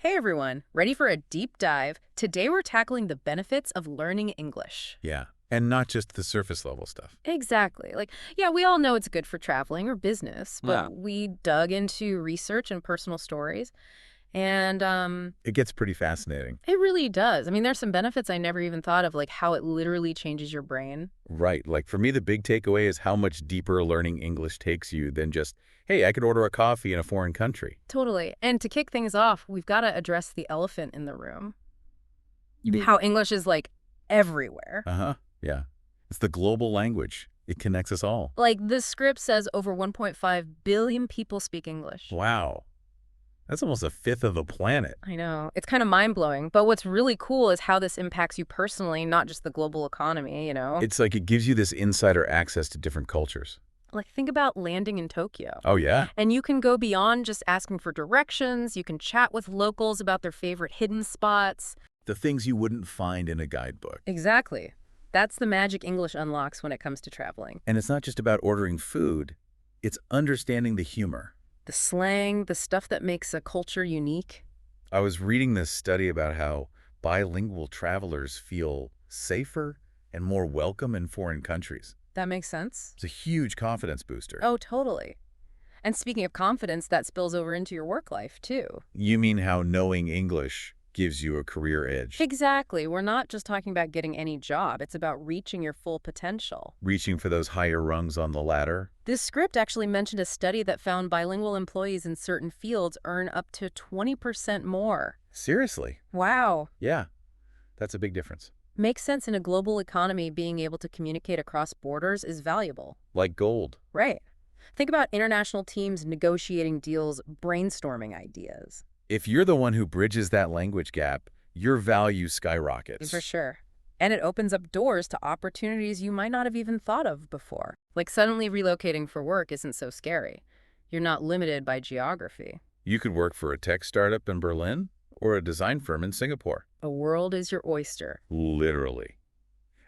Hey everyone, ready for a deep dive? Today we're tackling the benefits of learning English. Yeah. And not just the surface level stuff. Exactly. Yeah, we all know it's good for traveling or business, but Yeah. we dug into research and personal stories, and It gets pretty fascinating. it really does. I mean, there's some benefits I never even thought of, like how it literally changes your brain. Right. Like for me, the big takeaway is how much deeper learning English takes you than just, hey, I could order a coffee in a foreign country. Totally. And to kick things off, we've got to address the elephant in the room. You mean? How English is like everywhere. Uh-huh. Yeah. It's the global language. It connects us all. Like the script says over 1.5 billion people speak English. Wow. That's almost a fifth of the planet. I know. It's kind of mind-blowing. But what's really cool is how this impacts you personally, not just the global economy. It's like it gives you this insider access to different cultures. Like, think about landing in Tokyo. Oh, yeah? And you can go beyond just asking for directions. You can chat with locals about their favorite hidden spots. The things you wouldn't find in a guidebook. Exactly. That's the magic English unlocks when it comes to traveling. And it's not just about ordering food. It's understanding the humor. The slang, the stuff that makes a culture unique. I was reading this study about how bilingual travelers feel safer and more welcome in foreign countries. That makes sense. It's a huge confidence booster. Oh, totally. And speaking of confidence, that spills over into your work life, too. You mean how knowing English gives you a career edge, Exactly. We're not just talking about getting any job. It's about reaching your full potential. reaching for those higher rungs on the ladder? This script actually mentioned a study that found bilingual employees in certain fields earn up to 20% more. Seriously? Wow. Yeah, that's a big difference. Makes sense in a global economy. Being able to communicate across borders is valuable. Like gold. Right. Think about international teams negotiating deals, brainstorming ideas. If you're the one who bridges that language gap, your value skyrockets. For sure. And it opens up doors to opportunities you might not have even thought of before. Like suddenly relocating for work isn't so scary. You're not limited by geography. You could work for a tech startup in Berlin or a design firm in Singapore. A world is your oyster. Literally.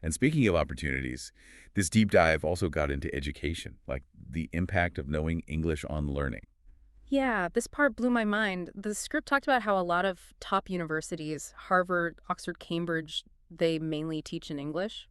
And speaking of opportunities, this deep dive also got into education, like the impact of knowing English on learning. Yeah, this part blew my mind. The script talked about how a lot of top universities, Harvard, Oxford, Cambridge, they mainly teach in English.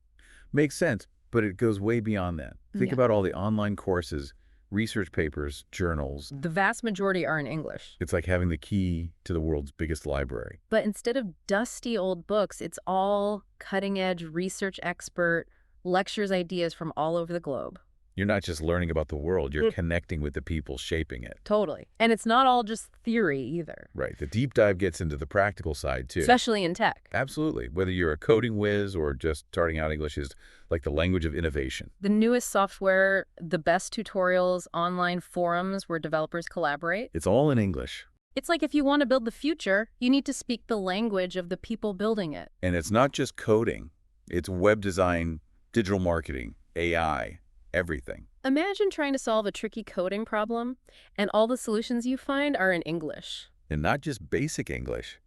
Makes sense, but it goes way beyond that. Think Yeah. about all the online courses, research papers, journals. The vast majority are in English. It's like having the key to the world's biggest library. But instead of dusty old books, it's all cutting-edge research expert lectures, ideas from all over the globe. You're not just learning about the world, you're connecting with the people shaping it. Totally. And it's not all just theory either, Right. The deep dive gets into the practical side, too. especially in tech. Absolutely. Whether you're a coding whiz or just starting out, English is like the language of innovation. The newest software, the best tutorials, online forums where developers collaborate. It's all in English. It's like if you want to build the future, you need to speak the language of the people building it. And it's not just coding. It's web design, digital marketing, AI, everything. Imagine trying to solve a tricky coding problem, and all the solutions you find are in English. And not just basic English.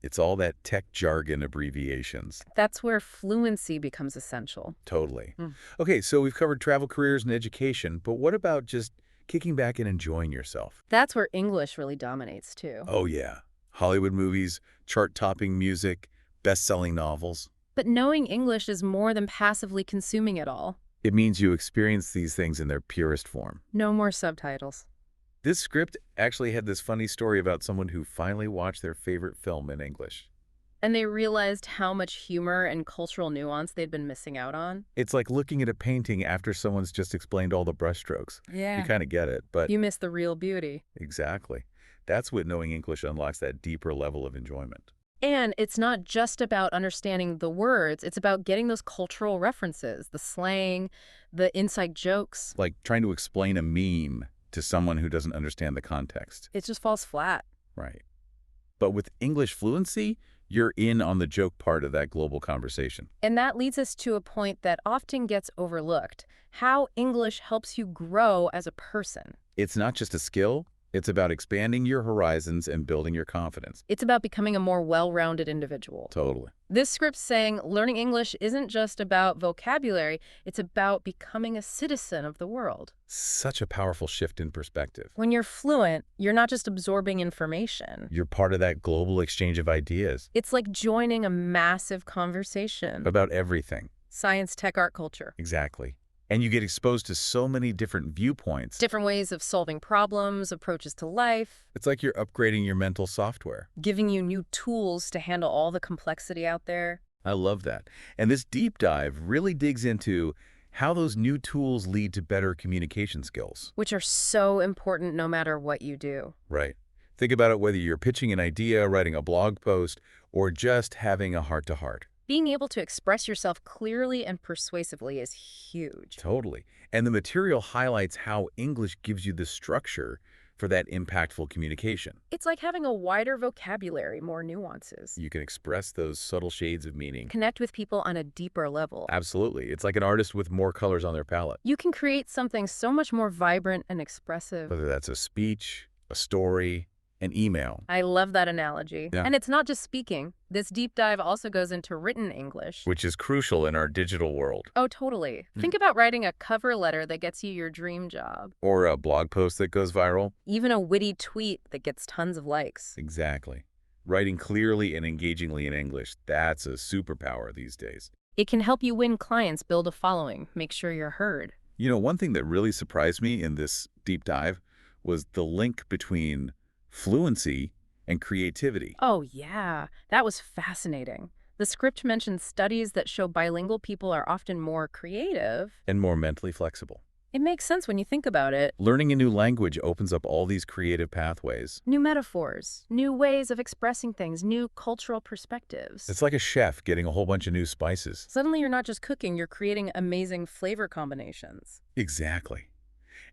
It's all that tech jargon abbreviations. That's where fluency becomes essential. Totally. Hmm. Okay, so we've covered travel, careers, and education, but what about just kicking back and enjoying yourself? That's where English really dominates, too. Oh, yeah. Hollywood movies, chart-topping music, best-selling novels. But knowing English is more than passively consuming it all. It means you experience these things in their purest form. No more subtitles. This script actually had this funny story about someone who finally watched their favorite film in English. And they realized how much humor and cultural nuance they'd been missing out on. It's like looking at a painting after someone's just explained all the brushstrokes. Yeah. You kind of get it, but You miss the real beauty. exactly. That's what knowing English unlocks, that deeper level of enjoyment. And it's not just about understanding the words, it's about getting those cultural references, the slang, the inside jokes. Like trying to explain a meme to someone who doesn't understand the context. It just falls flat. Right. But with English fluency, you're in on the joke part of that global conversation. And that leads us to a point that often gets overlooked, how English helps you grow as a person. It's not just a skill, It's about expanding your horizons and building your confidence. It's about becoming a more well-rounded individual. Totally. This script's saying learning English isn't just about vocabulary, it's about becoming a citizen of the world. Such a powerful shift in perspective. When you're fluent, you're not just absorbing information. You're part of that global exchange of ideas It's like joining a massive conversation. about everything. Science, tech, art, culture. Exactly. And you get exposed to so many different viewpoints. Different ways of solving problems, approaches to life, It's like you're upgrading your mental software. giving you new tools to handle all the complexity out there. I love that. And this deep dive really digs into how those new tools lead to better communication skills. Which are so important no matter what you do. Right. Think about it, whether you're pitching an idea, writing a blog post, or just having a heart-to-heart. Being able to express yourself clearly and persuasively is huge. Totally. And the material highlights how English gives you the structure for that impactful communication. It's like having a wider vocabulary, more nuances. You can express those subtle shades of meaning. Connect with people on a deeper level. Absolutely. It's like an artist with more colors on their palette. You can create something so much more vibrant and expressive. Whether that's a speech, a story, an email. I love that analogy. Yeah. And it's not just speaking. This deep dive also goes into written English. Which is crucial in our digital world. Oh, totally. Think about writing a cover letter that gets you your dream job. Or a blog post that goes viral. Even a witty tweet that gets tons of likes. Exactly. Writing clearly and engagingly in English, that's a superpower these days. It can help you win clients, build a following, make sure you're heard. You know, one thing that really surprised me in this deep dive was the link between fluency and creativity. Oh, yeah. That was fascinating. The script mentions studies that show bilingual people are often more creative. And more mentally flexible. It makes sense when you think about it. Learning a new language opens up all these creative pathways. New metaphors, new ways of expressing things, new cultural perspectives. It's like a chef getting a whole bunch of new spices. Suddenly you're not just cooking, you're creating amazing flavor combinations. Exactly.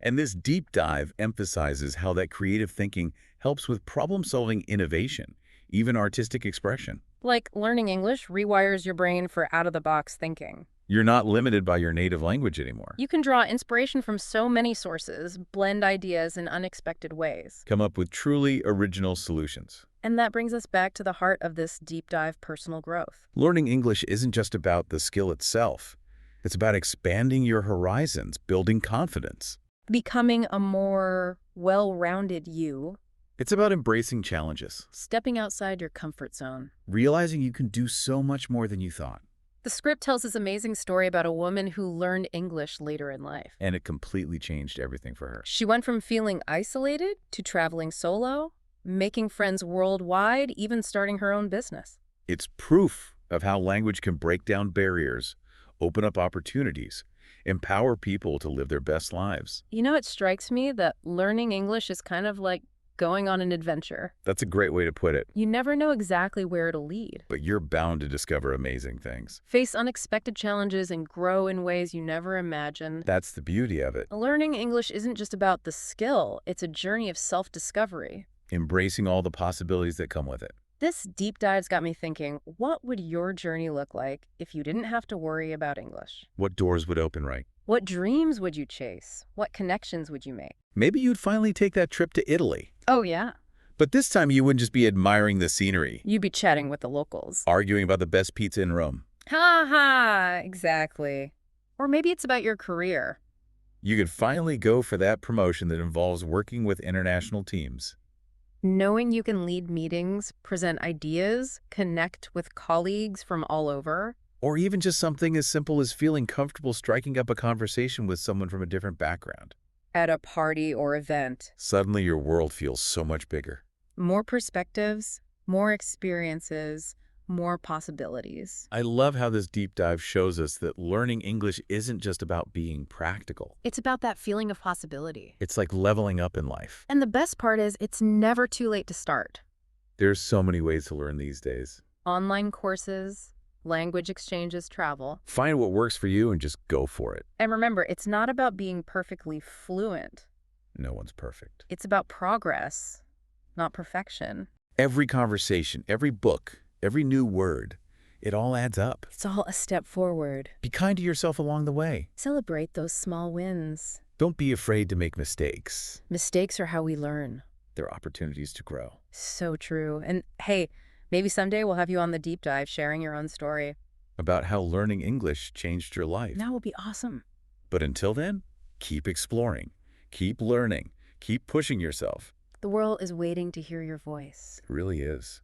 And this deep dive emphasizes how that creative thinking helps with problem-solving innovation, even artistic expression. Like learning English rewires your brain for out-of-the-box thinking. You're not limited by your native language anymore. You can draw inspiration from so many sources, blend ideas in unexpected ways. Come up with truly original solutions. And that brings us back to the heart of this deep dive personal growth. Learning English isn't just about the skill itself. It's about expanding your horizons, building confidence. Becoming a more well-rounded you. It's about embracing challenges, Stepping outside your comfort zone. realizing you can do so much more than you thought. The script tells this amazing story about a woman who learned English later in life. And it completely changed everything for her. She went from feeling isolated to traveling solo, making friends worldwide, even starting her own business. It's proof of how language can break down barriers, open up opportunities, empower people to live their best lives. You know, it strikes me that learning English is kind of like going on an adventure. That's a great way to put it. You never know exactly where it'll lead. But you're bound to discover amazing things. Face unexpected challenges and grow in ways you never imagined. That's the beauty of it. Learning English isn't just about the skill, it's a journey of self-discovery. Embracing all the possibilities that come with it. This deep dive's got me thinking, what would your journey look like if you didn't have to worry about English? What doors would open right? What dreams would you chase? What connections would you make? Maybe you'd finally take that trip to Italy. Oh, yeah. But this time you wouldn't just be admiring the scenery, You'd be chatting with the locals. arguing about the best pizza in Rome. Ha ha, exactly. Or maybe it's about your career. You could finally go for that promotion that involves working with international teams. Knowing you can lead meetings, present ideas, connect with colleagues from all over. Or even just something as simple as feeling comfortable striking up a conversation with someone from a different background. At a party or event. Suddenly your world feels so much bigger. More perspectives, more experiences, more possibilities. I love how this deep dive shows us that learning English isn't just about being practical. It's about that feeling of possibility. It's like leveling up in life. And the best part is it's never too late to start. There's so many ways to learn these days. Online courses, language exchanges, travel. Find what works for you and just go for it. And remember, it's not about being perfectly fluent. No one's perfect. It's about progress, not perfection. Every conversation, every book, every new word, it all adds up. It's all a step forward. Be kind to yourself along the way. Celebrate those small wins. Don't be afraid to make mistakes. Mistakes are how we learn. their opportunities to grow. So true. And hey, maybe someday we'll have you on the deep dive sharing your own story. About how learning English changed your life. That will be awesome. But until then, keep exploring, keep learning, keep pushing yourself. The world is waiting to hear your voice. It really is.